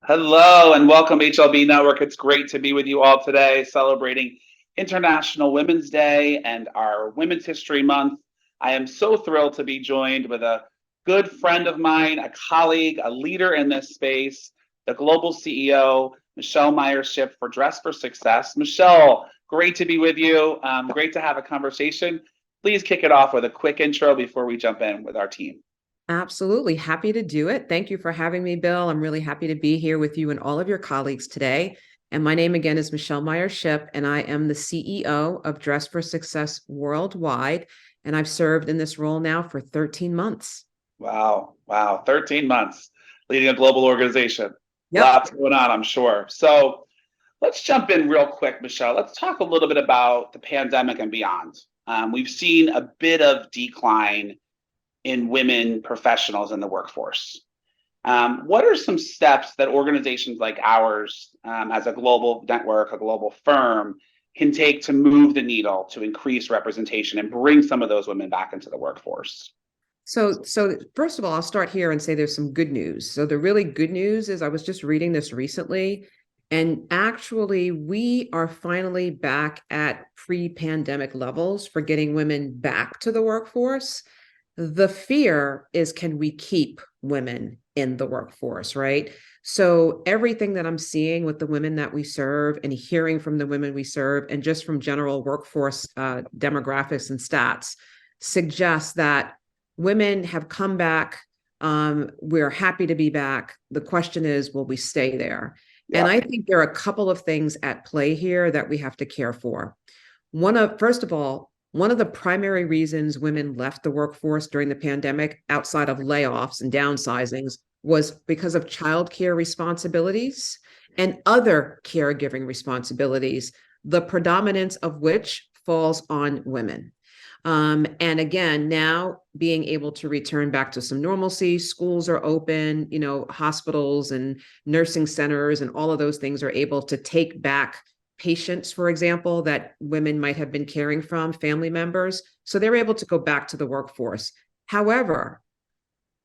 Hello and welcome HLB Network. It's great to be with you all today, celebrating International Women's Day and our Women's History Month. I am so thrilled to be joined with a good friend of mine, a colleague, a leader in this space, the global CEO, Michele Meyer-Shipp for Dress for Success. Michele, great to be with you. Great to have a conversation. Please kick it off with a quick intro before we jump in with our team. Absolutely. Happy to do it. Thank you for having me, Bill. I'm really happy to be here with you and all of your colleagues today. And my name again is Michele Meyer-Shipp, and I am the CEO of Dress for Success Worldwide. And I've served in this role now for 13 months. Wow. 13 months leading a global organization. Yep. Lots going on, I'm sure. So let's jump in real quick, Michele. Let's talk a little bit about the pandemic and beyond. We've seen a bit of decline in women professionals in the workforce. What are some steps that organizations like ours, as a global network, a global firm, can take to move the needle to increase representation and bring some of those women back into the workforce? So first of all, I'll start here and say there's some good news. So the really good news is I was just reading this recently, and actually we are finally back at pre-pandemic levels for getting women back to the workforce. The fear is, can we keep women in the workforce, right? So everything that I'm seeing with the women that we serve and hearing from the women we serve and just from general workforce demographics and stats suggests that women have come back. We're happy to be back. The question is, will we stay there? And Yeah. I think there are a couple of things at play here that we have to care for. First of all, one of the primary reasons women left the workforce during the pandemic, outside of layoffs and downsizings, was because of childcare responsibilities and other caregiving responsibilities, the predominance of which falls on women. And again, now being able to return back to some normalcy, schools are open, hospitals and nursing centers and all of those things are able to take back patients, for example, that women might have been caring from, family members. So they're able to go back to the workforce. However,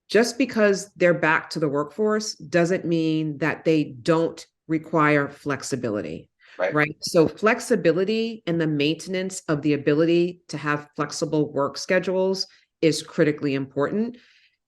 just because they're back to the workforce doesn't mean that they don't require flexibility. Right. Right. So flexibility and the maintenance of the ability to have flexible work schedules is critically important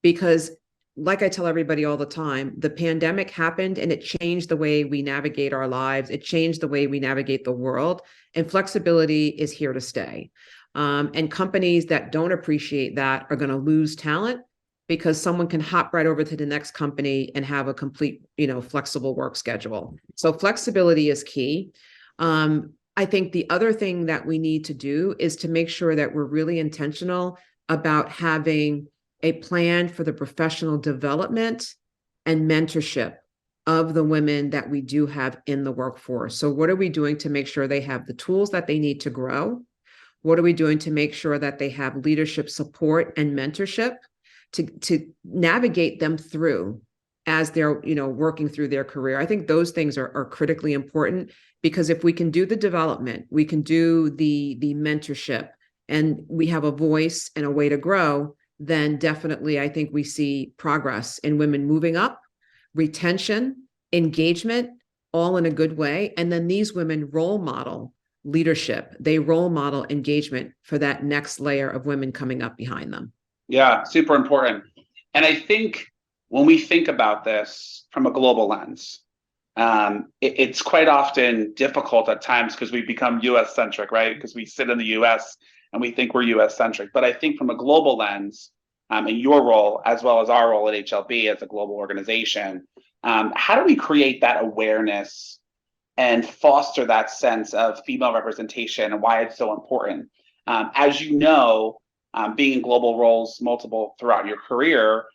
because, like I tell everybody all the time, the pandemic happened and it changed the way we navigate our lives. It changed the way we navigate the world, and flexibility is here to stay. And companies that don't appreciate that are going to lose talent because someone can hop right over to the next company and have a complete, flexible work schedule. So flexibility is key. I think the other thing that we need to do is to make sure that we're really intentional about having a plan for the professional development and mentorship of the women that we do have in the workforce. So what are we doing to make sure they have the tools that they need to grow? What are we doing to make sure that they have leadership support and mentorship to navigate them through as they're working through their career? I think those things are critically important, because if we can do the development, we can do the mentorship, and we have a voice and a way to grow, then definitely I think we see progress in women moving up, retention, engagement, all in a good way. And then these women role model leadership. They role model engagement for that next layer of women coming up behind them. Yeah, super important. And I think when we think about this from a global lens, it's quite often difficult at times because we become US centric, right? Because we sit in the US and we think we're US centric. But I think from a global lens, in your role, as well as our role at HLB as a global organization, how do we create that awareness and foster that sense of female representation and why it's so important? As you know, being in global roles multiple throughout your career,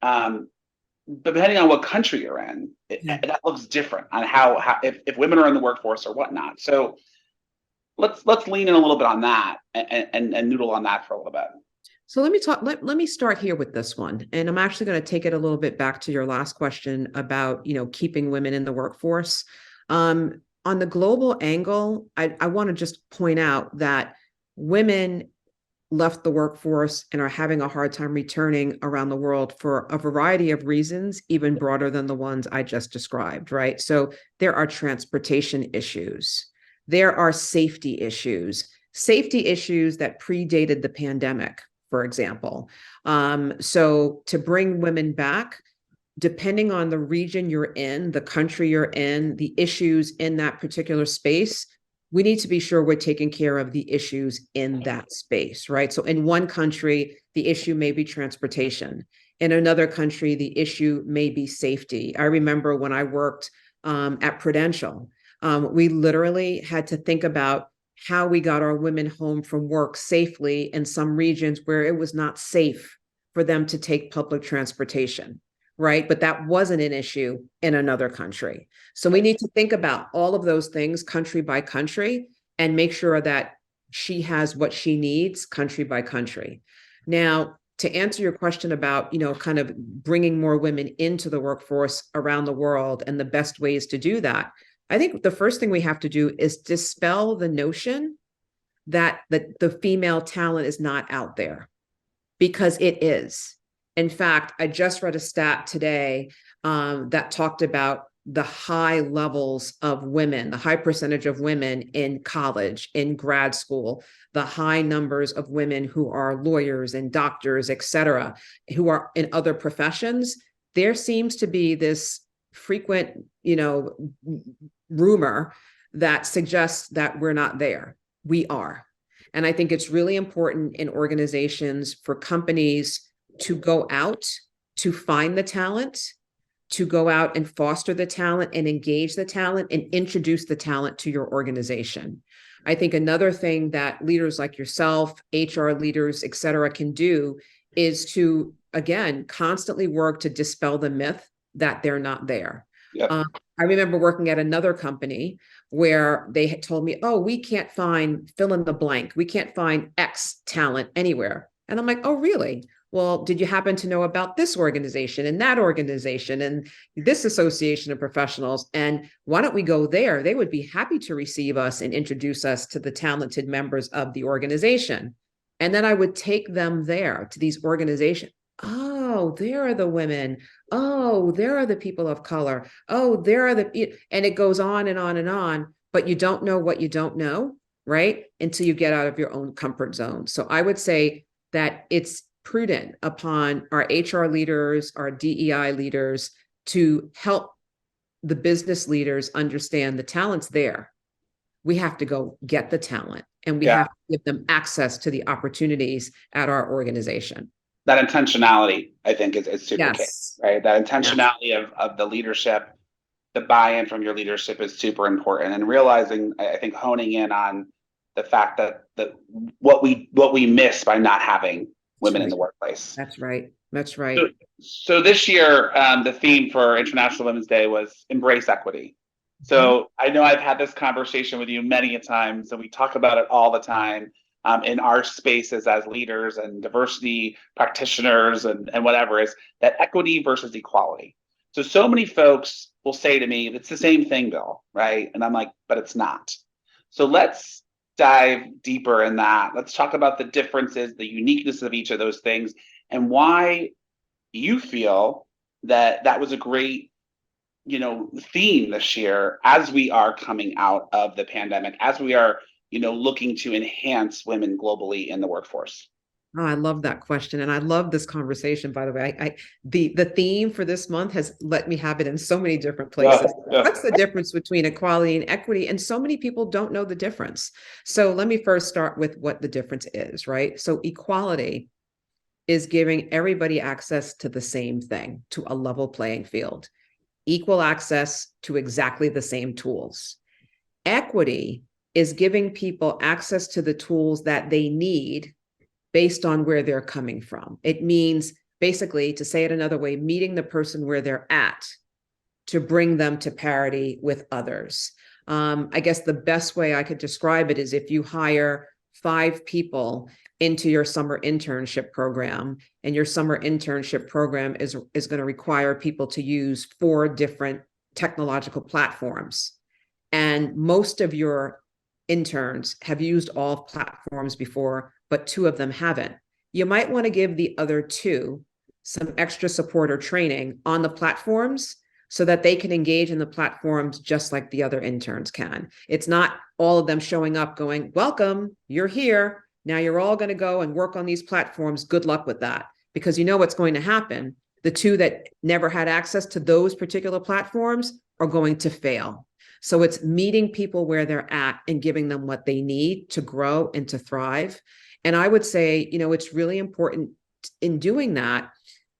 depending on what country you're in, that looks different on how if women are in the workforce or whatnot. So let's lean in a little bit on that and noodle on that for a little bit. So let me start here with this one. And I'm actually going to take it a little bit back to your last question about, keeping women in the workforce. On the global angle, I want to just point out that women left the workforce and are having a hard time returning around the world for a variety of reasons, even broader than the ones I just described, right? So there are transportation issues. There are safety issues that predated the pandemic, for example. So to bring women back, depending on the region you're in, the country you're in, the issues in that particular space, we need to be sure we're taking care of the issues in that space, right? So in one country, the issue may be transportation. In another country, the issue may be safety. I remember when I worked at Prudential, we literally had to think about how we got our women home from work safely in some regions where it was not safe for them to take public transportation, right? But that wasn't an issue in another country. So we need to think about all of those things country by country and make sure that she has what she needs country by country. Now, to answer your question about, kind of bringing more women into the workforce around the world and the best ways to do that, I think the first thing we have to do is dispel the notion that the female talent is not out there, because it is. In fact, I just read a stat today that talked about the high levels of women, the high percentage of women in college, in grad school, the high numbers of women who are lawyers and doctors, et cetera, who are in other professions. There seems to be this frequent, rumor that suggests that we're not there. We are. And I think it's really important in organizations for companies to go out to find the talent, to go out and foster the talent and engage the talent and introduce the talent to your organization. I think another thing that leaders like yourself, HR leaders, et cetera, can do is to, again, constantly work to dispel the myth that they're not there. Yep. I remember working at another company where they had told me, oh, we can't find fill in the blank. We can't find X talent anywhere. And I'm like, oh, really? Well, did you happen to know about this organization and that organization and this association of professionals? And why don't we go there? They would be happy to receive us and introduce us to the talented members of the organization. And then I would take them there to these organizations. Oh, there are the women. Oh, there are the people of color. Oh, there are and it goes on and on and on, but you don't know what you don't know, right? Until you get out of your own comfort zone. So I would say that it's prudent upon our HR leaders, our DEI leaders to help the business leaders understand the talent's there. We have to go get the talent and we have to give them access to the opportunities at our organization. That intentionality, I think, is super key, right? That intentionality of the leadership, the buy-in from your leadership is super important. And realizing, I think, honing in on the fact that what we miss by not having women in the workplace. That's right. That's right. So this year, the theme for International Women's Day was embrace equity. So I know I've had this conversation with you many a times, and we talk about it all the time. In our spaces as leaders and diversity practitioners and whatever, is that equity versus equality. So many folks will say to me, it's the same thing, Bill, right? And I'm like, but it's not. So let's dive deeper in that. Let's talk about the differences, the uniqueness of each of those things, and why you feel that was a great theme this year as we are coming out of the pandemic, as we are looking to enhance women globally in the workforce. Oh, I love that question. And I love this conversation, by the way. The theme for this month has let me have it in so many different places. What's the difference between equality and equity? And so many people don't know the difference. So let me first start with what the difference is, right? So equality is giving everybody access to the same thing, to a level playing field, equal access to exactly the same tools. Equity is giving people access to the tools that they need based on where they're coming from. It means, basically, to say it another way, meeting the person where they're at to bring them to parity with others. I guess the best way I could describe it is if you hire 5 people into your summer internship program, and your summer internship program is going to require people to use 4 different technological platforms. And most of your interns have used all platforms before, but 2 of them haven't. You might want to give the other 2 some extra support or training on the platforms so that they can engage in the platforms just like the other interns can. It's not all of them showing up going, welcome, you're here. Now you're all going to go and work on these platforms. Good luck with that. Because you know what's going to happen. The 2 that never had access to those particular platforms are going to fail. So it's meeting people where they're at and giving them what they need to grow and to thrive. And I would say, it's really important in doing that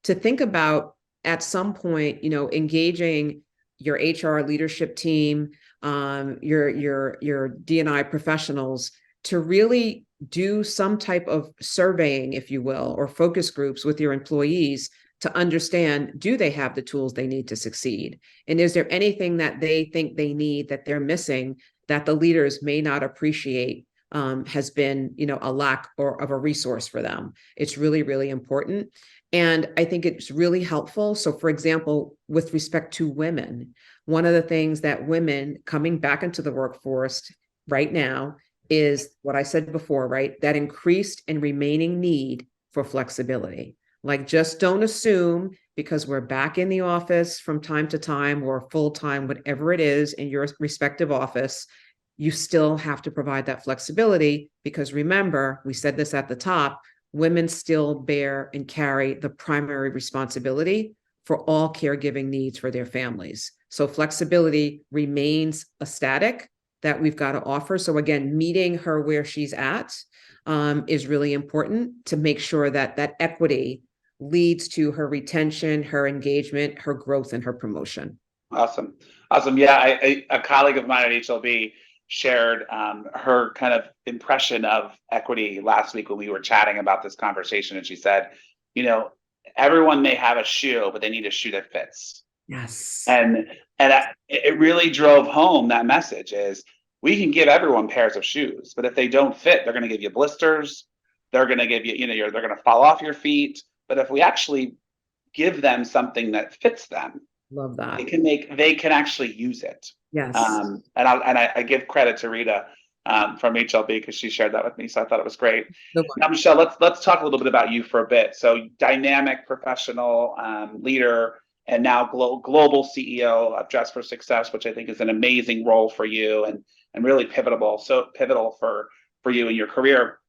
to think about at some point, engaging your HR leadership team, your D&I professionals to really do some type of surveying, if you will, or focus groups with your employees to understand, do they have the tools they need to succeed? And is there anything that they think they need that they're missing that the leaders may not appreciate has been, a lack of a resource for them? It's really, really important. And I think it's really helpful. So for example, with respect to women, one of the things that women coming back into the workforce right now is what I said before, right? That increased and remaining need for flexibility. Like, just don't assume because we're back in the office from time to time or full-time, whatever it is in your respective office, you still have to provide that flexibility because remember, we said this at the top, women still bear and carry the primary responsibility for all caregiving needs for their families. So flexibility remains a static that we've got to offer. So again, meeting her where she's at is really important to make sure that that equity leads to her retention, her engagement, her growth, and her promotion. Awesome. Yeah, a colleague of mine at HLB shared her kind of impression of equity last week when we were chatting about this conversation. And she said, everyone may have a shoe, but they need a shoe that fits. Yes. And it really drove home that message is we can give everyone pairs of shoes, but if they don't fit, they're going to give you blisters. They're going to give you, they're going to fall off your feet. But if we actually give them something that fits them, love that. They can actually use it. Yes. And I give credit to Rita from HLB because she shared that with me, so I thought it was great. Now, Michele, let's talk a little bit about you for a bit. So, dynamic professional leader, and now global CEO of Dress for Success, which I think is an amazing role for you and really pivotal for you in your career.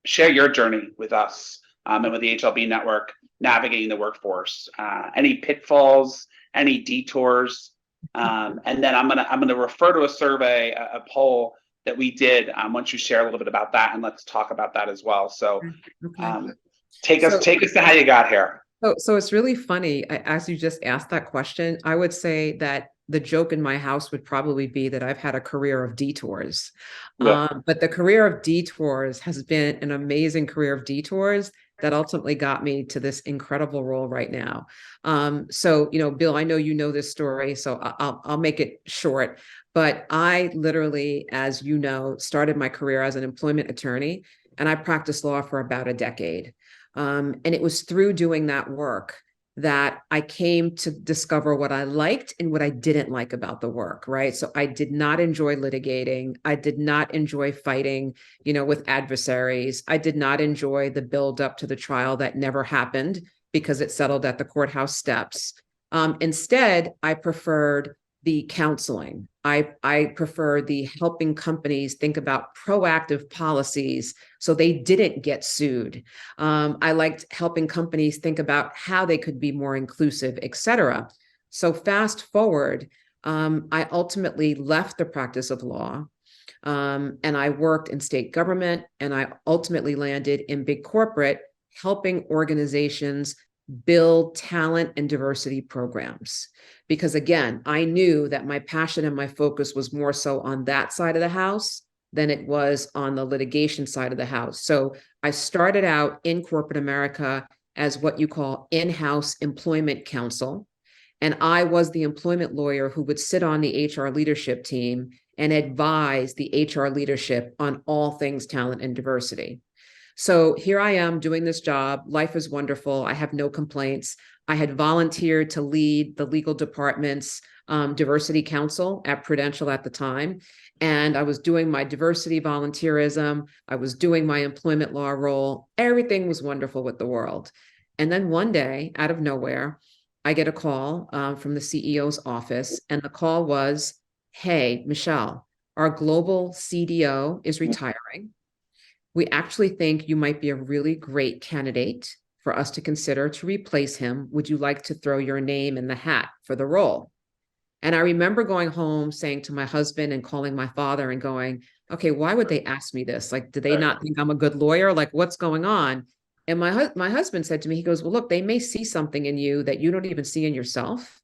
Share your journey with us and with the HLB network navigating the workforce. Any pitfalls, any detours, and then I'm gonna refer to a survey, a poll that we did. Once you share a little bit about that, and let's talk about that as well. So, take us to how you got here. So it's really funny. As you just asked that question, I would say that the joke in my house would probably be that I've had a career of detours. Yeah. But the career of detours has been an amazing career of detours that ultimately got me to this incredible role right now. So, Bill, I know you know this story, so I'll make it short. But I literally, as you know, started my career as an employment attorney, and I practiced law for about a decade. And it was through doing that work that I came to discover what I liked and what I didn't like about the work, right? So I did not enjoy litigating. I did not enjoy fighting, with adversaries. I did not enjoy the build up to the trial that never happened because it settled at the courthouse steps. Instead, I preferred the counseling. I prefer the helping companies think about proactive policies so they didn't get sued. I liked helping companies think about how they could be more inclusive, et cetera. So fast forward, I ultimately left the practice of law and I worked in state government, and I ultimately landed in big corporate, helping organizations build talent and diversity programs. Because again, I knew that my passion and my focus was more so on that side of the house than it was on the litigation side of the house. So I started out in corporate America as what you call in-house employment counsel. And I was the employment lawyer who would sit on the HR leadership team and advise the HR leadership on all things talent and diversity. So here I am doing this job. Life is wonderful. I have no complaints. I had volunteered to lead the legal departments diversity council at Prudential at the time. And I was doing my diversity volunteerism. I was doing my employment law role. Everything was wonderful with the world. And then one day, out of nowhere, I get a call from the CEO's office. And the call was, hey, Michele, our global CDO is retiring. We actually think you might be a really great candidate for us to consider to replace him. Would you like to throw your name in the hat for the role? And I remember going home saying to my husband and calling my father and going, okay, why would they ask me this? Like, do they not think I'm a good lawyer? Like, what's going on? And my husband said to me, he goes, well, look, they may see something in you that you don't even see in yourself.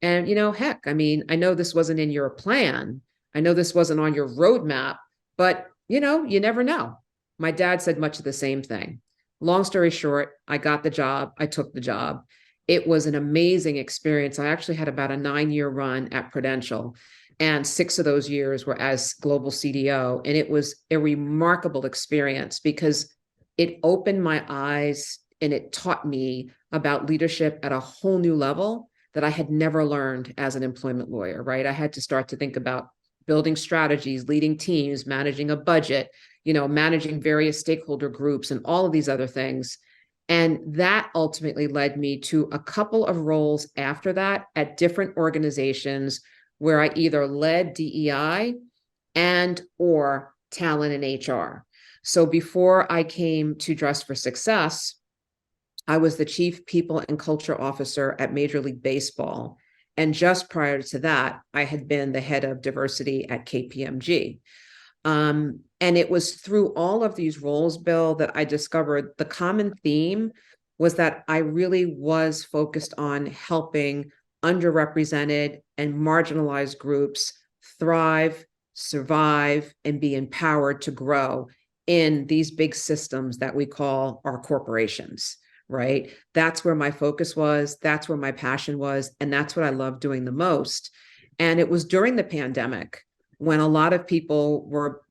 And, heck, I mean, I know this wasn't in your plan. I know this wasn't on your roadmap, but, you never know. My dad said much of the same thing. Long story short, I got the job. I took the job. It was an amazing experience. I actually had about a 9-year run at Prudential, and 6 of those years were as global CDO. And it was a remarkable experience because it opened my eyes and it taught me about leadership at a whole new level that I had never learned as an employment lawyer, right? I had to start to think about building strategies, leading teams, managing a budget, managing various stakeholder groups and all of these other things. And that ultimately led me to a couple of roles after that at different organizations where I either led DEI and or talent and HR. So before I came to Dress for Success, I was the chief people and culture officer at Major League Baseball. And just prior to that, I had been the head of diversity at KPMG. And it was through all of these roles, Bill, that I discovered the common theme was that I really was focused on helping underrepresented and marginalized groups thrive, survive, and be empowered to grow in these big systems that we call our corporations, right? That's where my focus was. That's where my passion was. And that's what I love doing the most. And it was during the pandemic when a lot of people were,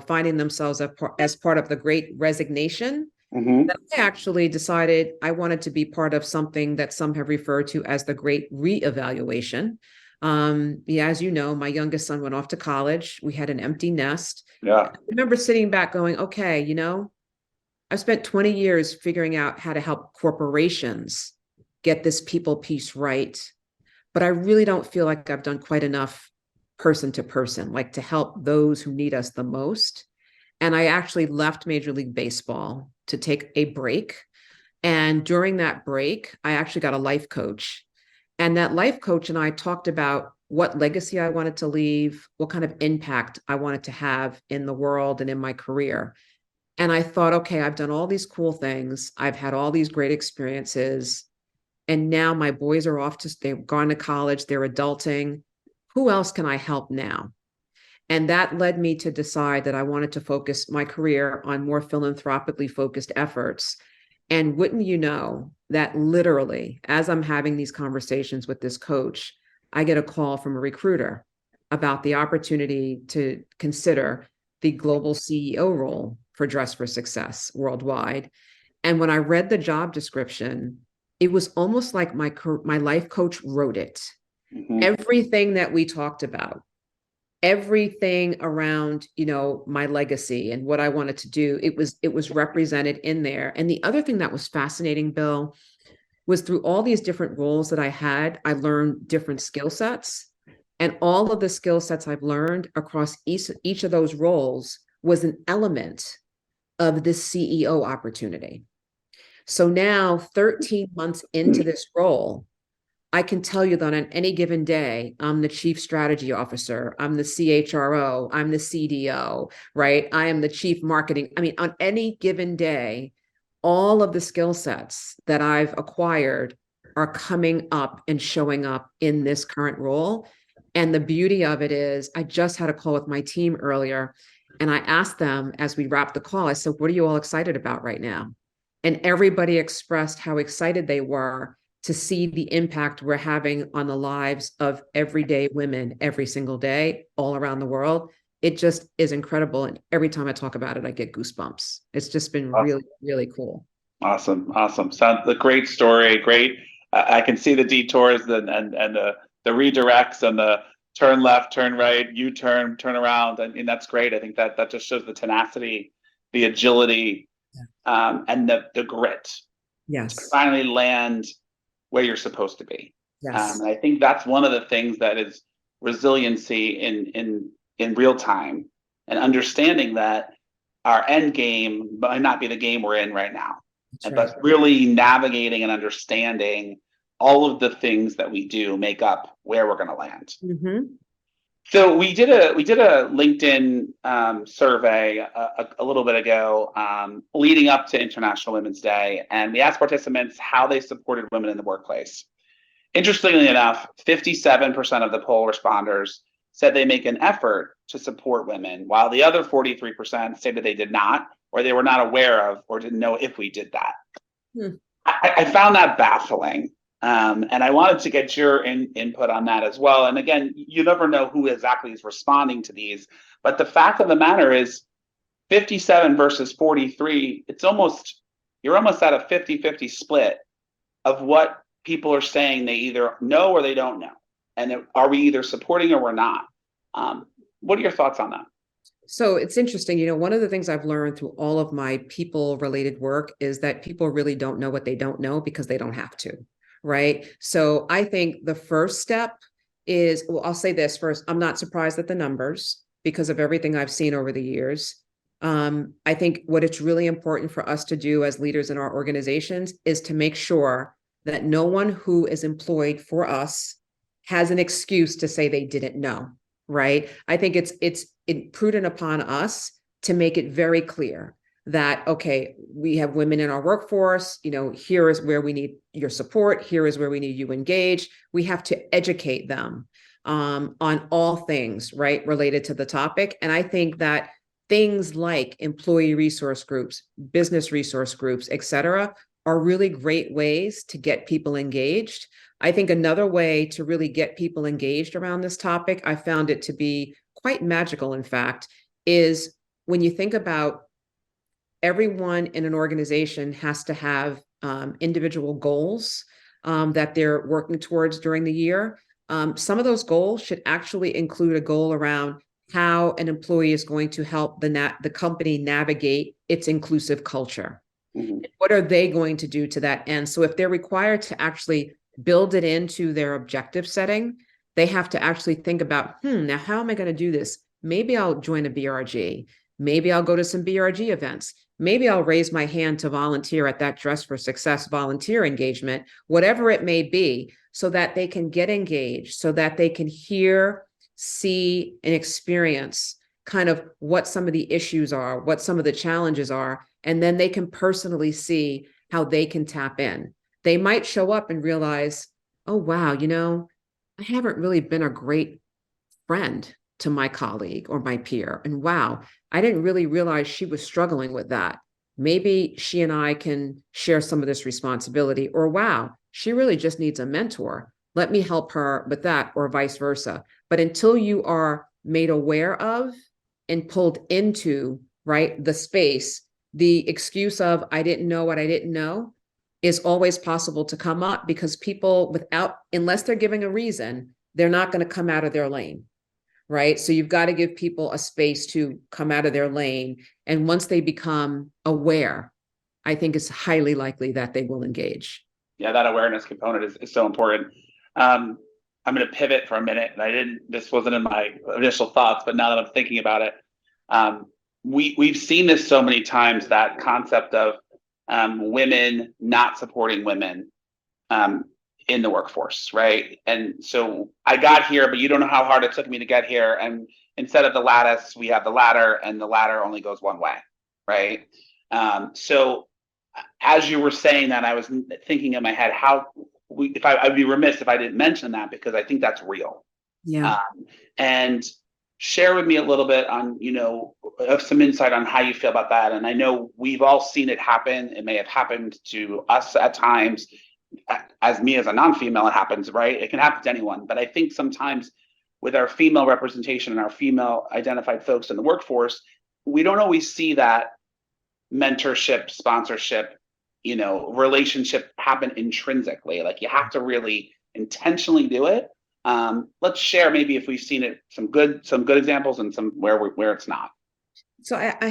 finding themselves as part of the great resignation, that I actually decided I wanted to be part of something that some have referred to as the great reevaluation. As you know, my youngest son went off to college. We had an empty nest. Yeah. I remember sitting back going, okay, I've spent 20 years figuring out how to help corporations get this people piece right. But I really don't feel like I've done quite enough person to person, like to help those who need us the most. And I actually left Major League Baseball to take a break. And during that break, I actually got a life coach. And that life coach and I talked about what legacy I wanted to leave, what kind of impact I wanted to have in the world and in my career. And I thought, okay, I've done all these cool things. I've had all these great experiences. And now my boys are they've gone to college, they're adulting. Who else can I help now? And that led me to decide that I wanted to focus my career on more philanthropically focused efforts. And wouldn't you know that literally, as I'm having these conversations with this coach, I get a call from a recruiter about the opportunity to consider the global CEO role for Dress for Success worldwide. And when I read the job description, it was almost like my life coach wrote it. Everything that we talked about, everything around, my legacy and what I wanted to do, it was represented in there. And the other thing that was fascinating, Bill, was through all these different roles that I had, I learned different skill sets. And all of the skill sets I've learned across each of those roles was an element of this CEO opportunity. So now, 13 months into this role, I can tell you that on any given day, I'm the chief strategy officer, I'm the CHRO, I'm the CDO, right? I am the chief marketing. I mean, on any given day, all of the skill sets that I've acquired are coming up and showing up in this current role. And the beauty of it is, I just had a call with my team earlier, and I asked them as we wrapped the call, I said, what are you all excited about right now? And everybody expressed how excited they were to see the impact we're having on the lives of everyday women every single day all around the world. It just is incredible. And every time I talk about it, I get goosebumps. It's just been really, really cool. Awesome. Sounds a great story. Great. I can see the detours and the redirects and the turn left, turn right, U-turn, turn around. And that's great. I think that just shows the tenacity, the agility, and the grit to Yes. finally land where you're supposed to be. Yes. And I think that's one of the things that is resiliency in real time, and understanding that our end game might not be the game we're in right now. That's But really navigating and understanding all of the things that we do make up where we're going to land. Mm-hmm. So we did a LinkedIn survey a little bit ago, leading up to International Women's Day, and we asked participants how they supported women in the workplace. Interestingly enough, 57% of the poll responders said they make an effort to support women, while the other 43% say that they did not, or they were not aware of, or didn't know if we did that. I found that baffling. And I wanted to get your input on that as well. And again, you never know who exactly is responding to these, but the fact of the matter is 57 versus 43, you're almost at a 50-50 split of what people are saying they either know or they don't know. And are we either supporting or we're not? What are your thoughts on that? So it's interesting, one of the things I've learned through all of my people related work is that people really don't know what they don't know because they don't have to. Right. So I think the first step is, well, I'll say this first. I'm not surprised at the numbers because of everything I've seen over the years. I think what it's really important for us to do as leaders in our organizations is to make sure that no one who is employed for us has an excuse to say they didn't know. Right. I think it's prudent upon us to make it very clear that, okay, we have women in our workforce, here is where we need your support. Here is where we need you engaged. We have to educate them on all things, right, related to the topic. And I think that things like employee resource groups, business resource groups, et cetera, are really great ways to get people engaged. I think another way to really get people engaged around this topic, I found it to be quite magical, in fact, is when you think about everyone in an organization has to have individual goals that they're working towards during the year. Some of those goals should actually include a goal around how an employee is going to help the company navigate its inclusive culture. Mm-hmm. What are they going to do to that end? So if they're required to actually build it into their objective setting, they have to actually think about, now how am I going to do this? Maybe I'll join a BRG. Maybe I'll go to some BRG events. Maybe I'll raise my hand to volunteer at that Dress for Success volunteer engagement, whatever it may be, so that they can get engaged, so that they can hear, see, and experience kind of what some of the issues are, what some of the challenges are, and then they can personally see how they can tap in. They might show up and realize, oh, wow, I haven't really been a great friend to my colleague or my peer. And wow, I didn't really realize she was struggling with that. Maybe she and I can share some of this responsibility, or wow, she really just needs a mentor. Let me help her with that, or vice versa. But until you are made aware of and pulled into, right, the space, the excuse of I didn't know what I didn't know is always possible to come up, because people unless they're giving a reason, they're not going to come out of their lane. Right. So you've got to give people a space to come out of their lane. And once they become aware, I think it's highly likely that they will engage. Yeah, that awareness component is so important. I'm going to pivot for a minute. And this wasn't in my initial thoughts, but now that I'm thinking about it, we've seen this so many times, that concept of women not supporting women in the workforce, right? And so I got here, but you don't know how hard it took me to get here. And instead of the lattice, we have the ladder, and the ladder only goes one way, right? So as you were saying that, I was thinking in my head, I'd be remiss if I didn't mention that, because I think that's real. Yeah. And share with me a little bit on, of some insight on how you feel about that. And I know we've all seen it happen. It may have happened to us at times. As a non-female, it happens, right? It can happen to anyone. But I think sometimes with our female representation and our female identified folks in the workforce, we don't always see that mentorship, sponsorship, relationship happen intrinsically. Like, you have to really intentionally do it. Let's share maybe if we've seen it, some good examples and some where it's not. So I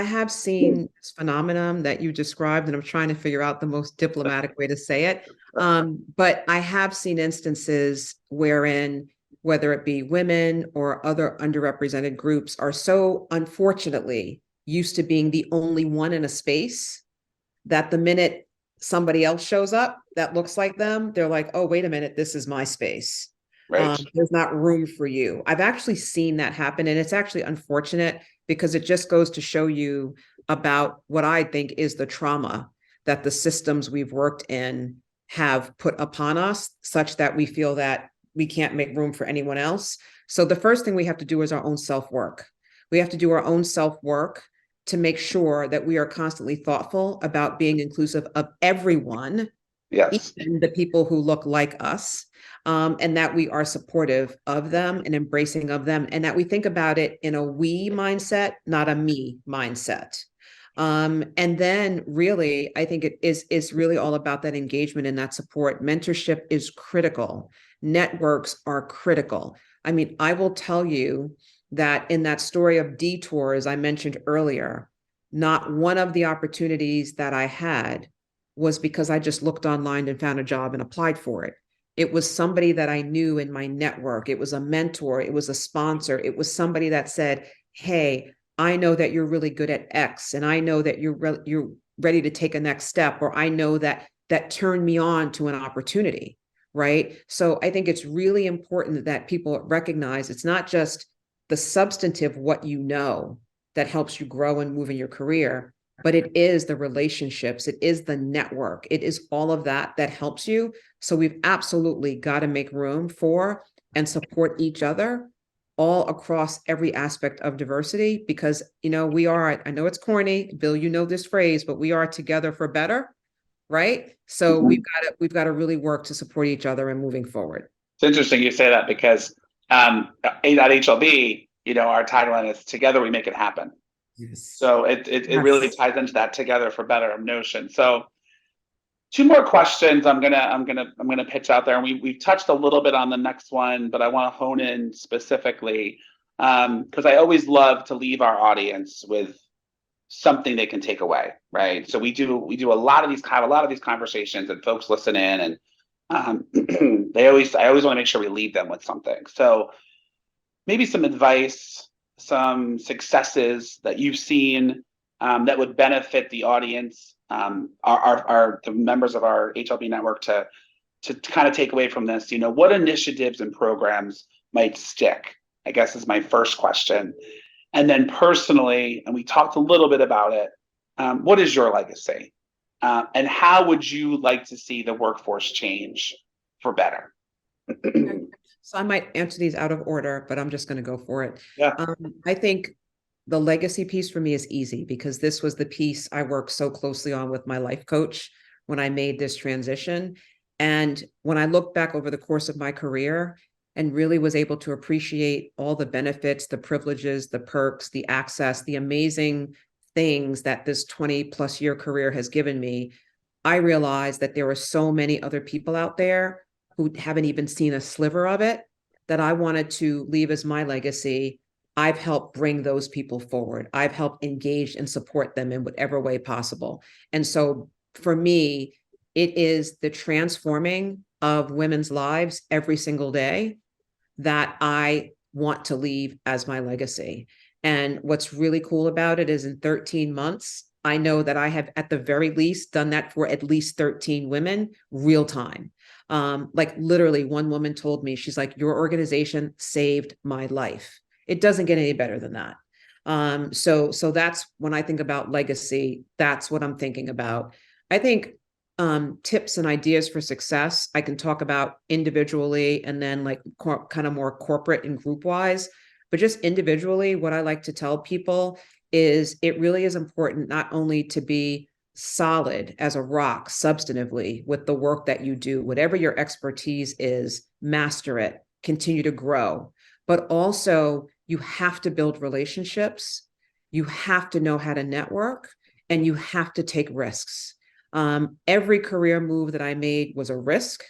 have seen this phenomenon that you described, and I'm trying to figure out the most diplomatic way to say it. But I have seen instances wherein, whether it be women or other underrepresented groups, are so unfortunately used to being the only one in a space that the minute somebody else shows up that looks like them, they're like, oh, wait a minute, this is my space. Right. There's not room for you. I've actually seen that happen, and it's actually unfortunate because it just goes to show you about what I think is the trauma that the systems we've worked in have put upon us, such that we feel that we can't make room for anyone else. So the first thing we have to do is our own self-work. We have to do our own self-work to make sure that we are constantly thoughtful about being inclusive of everyone, Yes. even the people who look like us, and that we are supportive of them and embracing of them, and that we think about it in a we mindset, not a me mindset. And then really, I think it is really all about that engagement and that support. Mentorship is critical. Networks are critical. I mean, I will tell you that in that story of detours I mentioned earlier, not one of the opportunities that I had was because I just looked online and found a job and applied for it. It was somebody that I knew in my network. It was a mentor. It was a sponsor. It was somebody that said, hey, I know that you're really good at X, and I know that you're ready to take a next step, or I know that turned me on to an opportunity, right? So I think it's really important that people recognize it's not just the substantive what you know that helps you grow and move in your career, but it is the relationships, it is the network, it is all of that that helps you. So we've absolutely got to make room for and support each other all across every aspect of diversity, because we are, I know it's corny, Bill, you know this phrase, but we are together for better, right? So we've got to really work to support each other and moving forward. It's interesting you say that because at HLB, our tagline is "Together we make it happen." Yes. So it really ties into that "together for better" notion. So two more questions I'm gonna pitch out there, and we've touched a little bit on the next one, but I want to hone in specifically because I always love to leave our audience with something they can take away, right? So we do a lot of these conversations, and folks listen in, and I always want to make sure we leave them with something. So maybe some advice, some successes that you've seen that would benefit the audience, the members of our HLB network to kind of take away from this. What initiatives and programs might stick, I guess, is my first question. And then personally, and we talked a little bit about it, what is your legacy? And how would you like to see the workforce change for better? So I might answer these out of order, but I'm just going to go for it. Yeah. I think the legacy piece for me is easy because this was the piece I worked so closely on with my life coach when I made this transition. And when I look back over the course of my career and really was able to appreciate all the benefits, the privileges, the perks, the access, the amazing things that this 20 plus year career has given me, I realized that there were so many other people out there who haven't even seen a sliver of it that I wanted to leave as my legacy. I've helped bring those people forward. I've helped engage and support them in whatever way possible. And so for me, it is the transforming of women's lives every single day that I want to leave as my legacy. And what's really cool about it is in 13 months, I know that I have at the very least done that for at least 13 women real time. Like literally one woman told me, she's like, your organization saved my life. It doesn't get any better than that. So that's when I think about legacy, that's what I'm thinking about. I think tips and ideas for success, I can talk about individually and then like kind of more corporate and group wise, but just individually, what I like to tell people is it really is important not only to be solid as a rock substantively with the work that you do, whatever your expertise is, master it, continue to grow, but also you have to build relationships, you have to know how to network, and you have to take risks. Every career move that I made was a risk.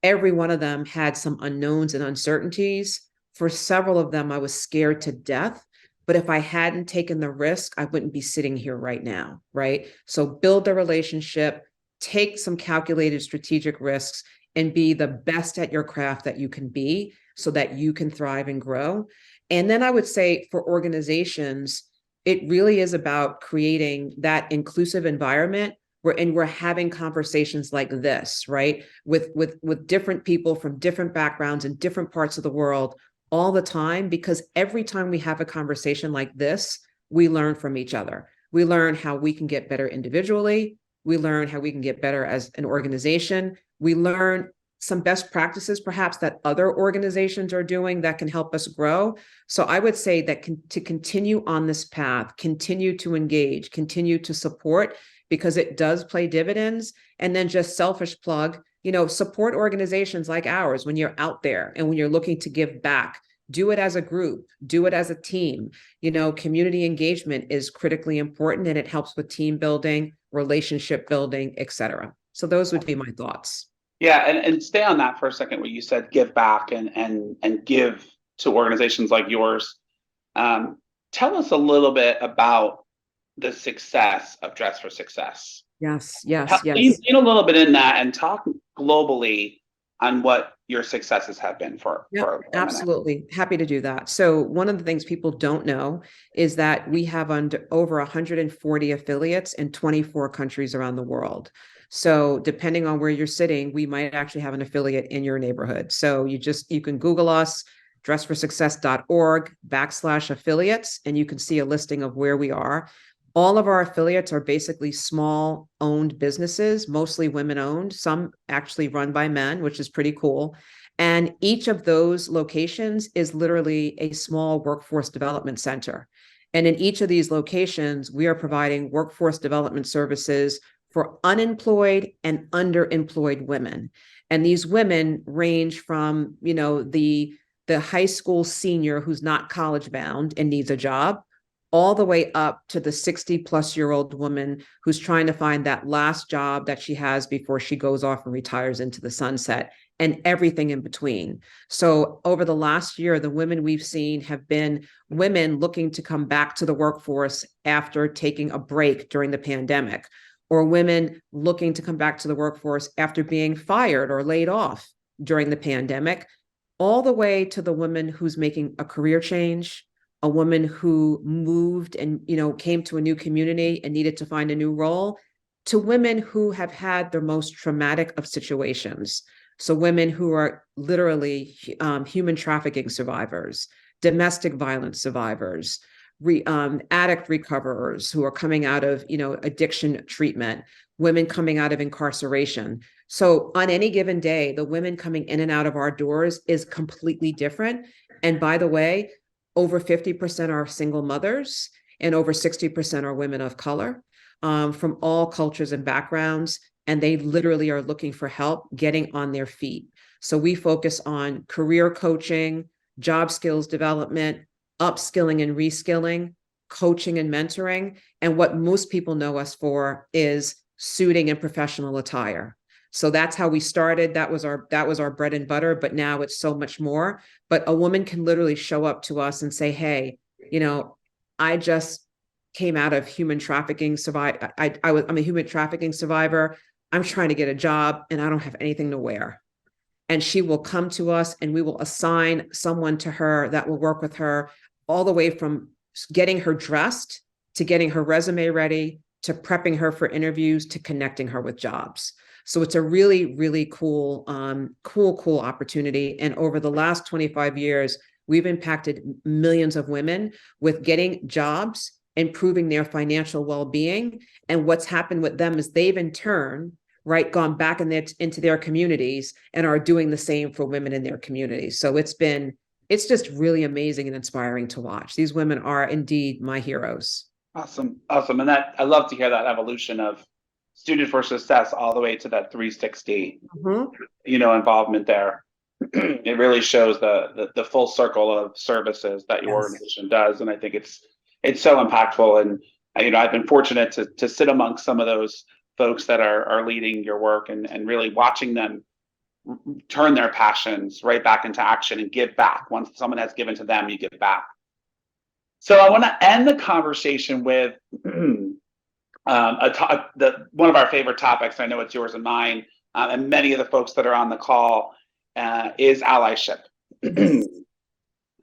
every one of them had some unknowns and uncertainties. For several of them, I was scared to death. But if I hadn't taken the risk, I wouldn't be sitting here right now, right? So build the relationship, take some calculated strategic risks, and be the best at your craft that you can be so that you can thrive and grow. And then I would say for organizations, it really is about creating that inclusive environment and we're having conversations like this, right? With different people from different backgrounds and different parts of the world all the time, because every time we have a conversation like this, we learn from each other. We learn how we can get better individually. We learn how we can get better as an organization. We learn some best practices, perhaps, that other organizations are doing that can help us grow. So I would say that to continue on this path, continue to engage, continue to support, because it does play dividends. And then just selfish plug, support organizations like ours when you're out there and when you're looking to give back. Do it as a group, do it as a team. Community engagement is critically important and it helps with team building, relationship building, etc. So those would be my thoughts. Yeah, and stay on that for a second, where you said give back and give to organizations like yours. Tell us a little bit about the success of Dress for Success. Yes. Lean a little bit in that and talk globally on what your successes have been for absolutely. Happy to do that. So one of the things people don't know is that we have over 140 affiliates in 24 countries around the world. So depending on where you're sitting, we might actually have an affiliate in your neighborhood. So you can Google us, dressforsuccess.org/affiliates, and you can see a listing of where we are. All of our affiliates are basically small owned businesses, mostly women owned, some actually run by men, which is pretty cool. And each of those locations is literally a small workforce development center. And in each of these locations, we are providing workforce development services for unemployed and underemployed women. And these women range from, the high school senior who's not college bound and needs a job, all the way up to the 60-plus-year-old woman who's trying to find that last job that she has before she goes off and retires into the sunset, and everything in between. So over the last year, the women we've seen have been women looking to come back to the workforce after taking a break during the pandemic, or women looking to come back to the workforce after being fired or laid off during the pandemic, all the way to the woman who's making a career change, a woman who moved and came to a new community and needed to find a new role, to women who have had their most traumatic of situations. So women who are literally human trafficking survivors, domestic violence survivors, addict recoverers who are coming out of addiction treatment, women coming out of incarceration. So on any given day, the women coming in and out of our doors is completely different. And by the way, over 50% are single mothers and over 60% are women of color from all cultures and backgrounds. And they literally are looking for help getting on their feet. So we focus on career coaching, job skills development, upskilling and reskilling, coaching and mentoring. And what most people know us for is suiting and professional attire. So that's how we started. That was our bread and butter, but now it's so much more. But a woman can literally show up to us and say, hey, I just came out of human trafficking survivor. I'm a human trafficking survivor. I'm trying to get a job and I don't have anything to wear. And she will come to us and we will assign someone to her that will work with her all the way from getting her dressed to getting her resume ready to prepping her for interviews to connecting her with jobs. So it's a really, really cool opportunity. And over the last 25 years, we've impacted millions of women with getting jobs, improving their financial well-being. And what's happened with them is they've in turn, gone back into their communities and are doing the same for women in their communities. So it's just really amazing and inspiring to watch. These women are indeed my heroes. Awesome. And I love to hear that evolution of Student for Success all the way to that 360, involvement there. It really shows the full circle of services that your organization does. And I think it's so impactful. And, I've been fortunate to sit amongst some of those folks that are leading your work and really watching them turn their passions right back into action and give back. Once someone has given to them, you give back. So I want to end the conversation with one of our favorite topics. I know it's yours and mine, and many of the folks that are on the call, is allyship.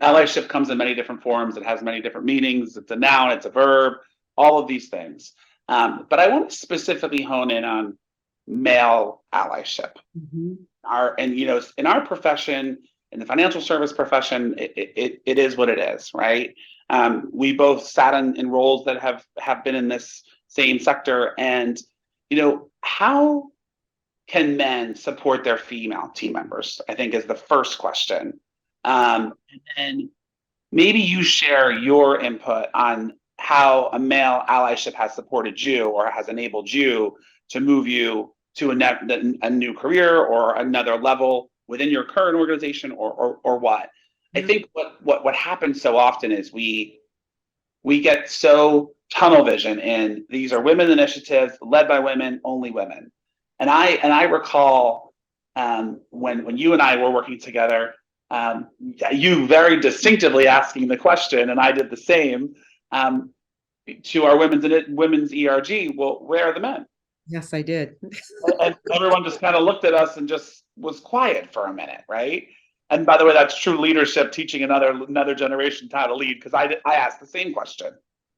Allyship comes in many different forms. It has many different meanings. It's a noun, it's a verb, all of these things. But I want to specifically hone in on male allyship. In our profession, in the financial service profession, it is what it is, right? We both sat in roles that have been in this same sector, and how can men support their female team members, I think, is the first question. And then maybe you share your input on how a male allyship has supported you or has enabled you to move you to a new career or another level within your current organization, or what. I think what happens so often is we get so tunnel vision, and these are women initiatives led by women, only women. And I recall when you and I were working together, you very distinctively asking the question, and I did the same, to our women's ERG. Well, where are the men? Yes, I did. And everyone just kind of looked at us and just was quiet for a minute, right? And by the way, that's true leadership, teaching another generation how to lead, because I asked the same question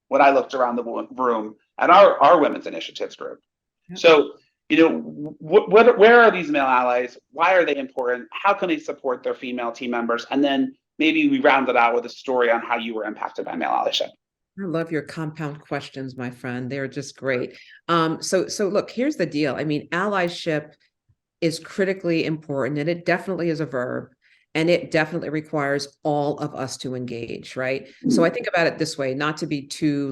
when I looked around the room at our women's initiatives group. Yep. So, where are these male allies? Why are they important? How can they support their female team members? And then maybe we round it out with a story on how you were impacted by male allyship. I love your compound questions, my friend. They're just great. So look, here's the deal. I mean, allyship is critically important, and it definitely is a verb, and it definitely requires all of us to engage, right? Mm-hmm. So I think about it this way, not to be too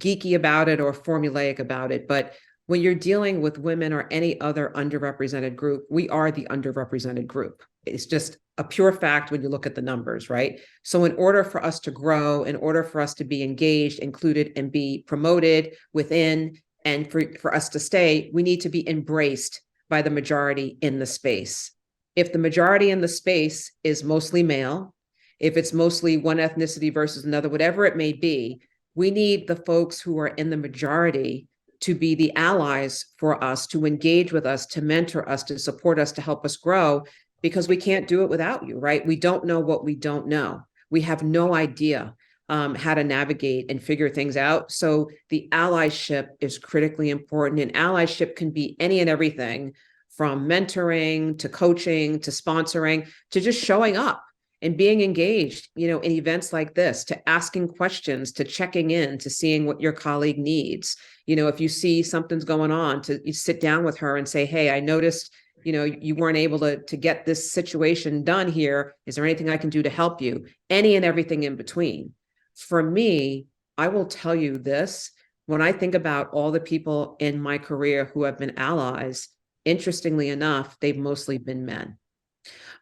geeky about it or formulaic about it, but when you're dealing with women or any other underrepresented group, we are the underrepresented group. It's just a pure fact when you look at the numbers, right? So in order for us to grow, in order for us to be engaged, included, and be promoted within, and for us to stay, we need to be embraced by the majority in the space. If the majority in the space is mostly male, if it's mostly one ethnicity versus another, whatever it may be, we need the folks who are in the majority to be the allies for us, to engage with us, to mentor us, to support us, to help us grow, because we can't do it without you, right? We don't know what we don't know. We have no idea how to navigate and figure things out. So the allyship is critically important, and allyship can be any and everything from mentoring to coaching to sponsoring to just showing up and being engaged, in events like this, to asking questions, to checking in, to seeing what your colleague needs. If you see something's going on, to sit down with her and say, hey, I noticed, you weren't able to get this situation done here. Is there anything I can do to help you? Any and everything in between. For me, I will tell you this, when I think about all the people in my career who have been allies, interestingly enough, they've mostly been men.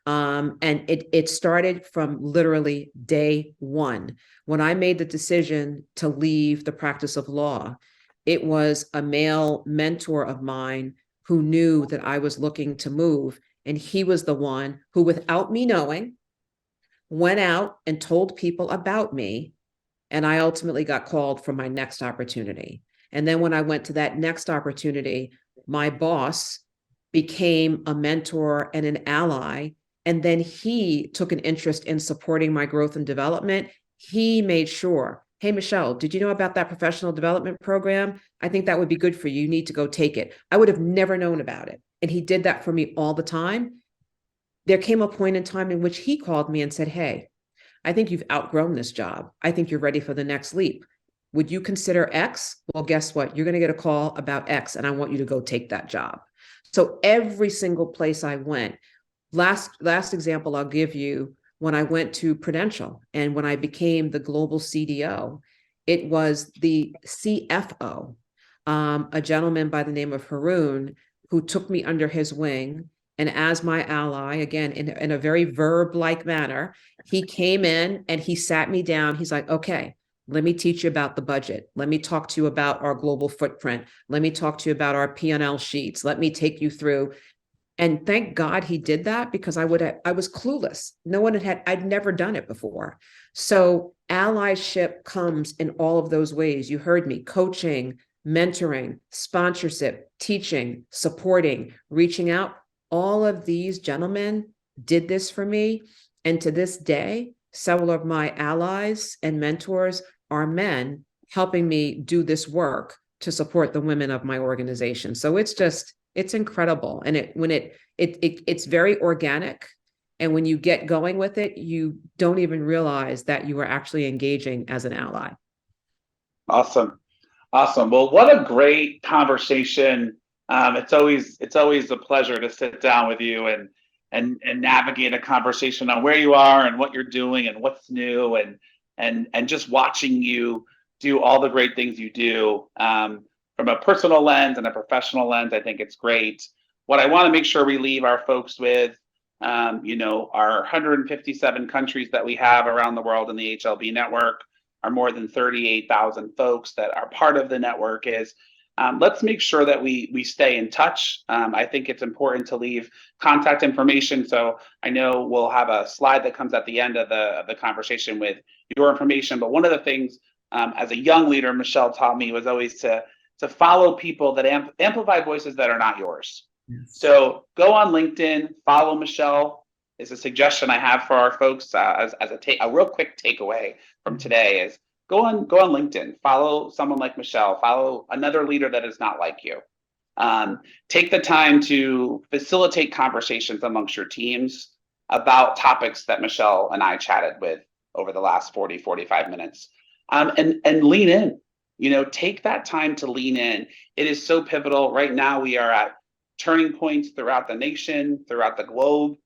And it started from literally day one. When I made the decision to leave the practice of law, it was a male mentor of mine who knew that I was looking to move. And he was the one who, without me knowing, went out and told people about me. And I ultimately got called for my next opportunity. And then when I went to that next opportunity, my boss became a mentor and an ally. And then he took an interest in supporting my growth and development. He made sure, hey, Michele, did you know about that professional development program? I think that would be good for you. You need to go take it. I would have never known about it. And he did that for me all the time. There came a point in time in which he called me and said, hey, I think you've outgrown this job. I think you're ready for the next leap. Would you consider X? Well, guess what? You're going to get a call about X, and I want you to go take that job. So every single place I went, last example I'll give you, when I went to Prudential and when I became the global CDO, it was the CFO, a gentleman by the name of Haroon, who took me under his wing. And as my ally, again, in a very verb-like manner, he came in and he sat me down. He's like, okay, let me teach you about the budget. Let me talk to you about our global footprint. Let me talk to you about our P&L sheets. Let me take you through. And thank God he did that, because I was clueless. I'd never done it before. So allyship comes in all of those ways. You heard me: coaching, mentoring, sponsorship, teaching, supporting, reaching out. All of these gentlemen did this for me. And to this day, several of my allies and mentors are men helping me do this work to support the women of my organization. So it's incredible. And it's very organic. And when you get going with it, you don't even realize that you are actually engaging as an ally. Awesome. Awesome. Well, what a great conversation. It's always a pleasure to sit down with you and navigate a conversation on where you are and what you're doing and what's new, and just watching you do all the great things you do, from a personal lens and a professional lens. I think it's great. What I want to make sure we leave our folks with, our 157 countries that we have around the world in the HLB network, are more than 38,000 folks that are part of the network, is let's make sure that we stay in touch. I think it's important to leave contact information. So I know we'll have a slide that comes at the end of the conversation with your information. But one of the things, as a young leader, Michele taught me, was always to follow people that amplify voices that are not yours. Yes. So go on LinkedIn, follow Michele. Is a suggestion I have for our folks, as a real quick takeaway from today, is go on LinkedIn, follow someone like Michele, follow another leader that is not like you. Take the time to facilitate conversations amongst your teams about topics that Michele and I chatted with over the last 45 minutes, and lean in. Take that time to lean in. It is so pivotal. Right now, we are at turning points throughout the nation, throughout the globe.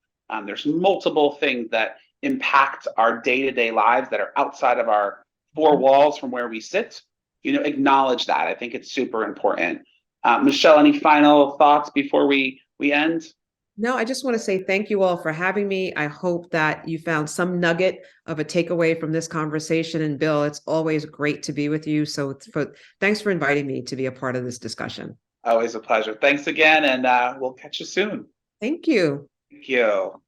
There's multiple things that impact our day-to-day lives that are outside of our four walls from where we sit. Acknowledge that. I think it's super important. Michele, any final thoughts before we end? No, I just want to say thank you all for having me. I hope that you found some nugget of a takeaway from this conversation. And Bill, it's always great to be with you. So thanks for inviting me to be a part of this discussion. Always a pleasure. Thanks again, and we'll catch you soon. Thank you. Thank you.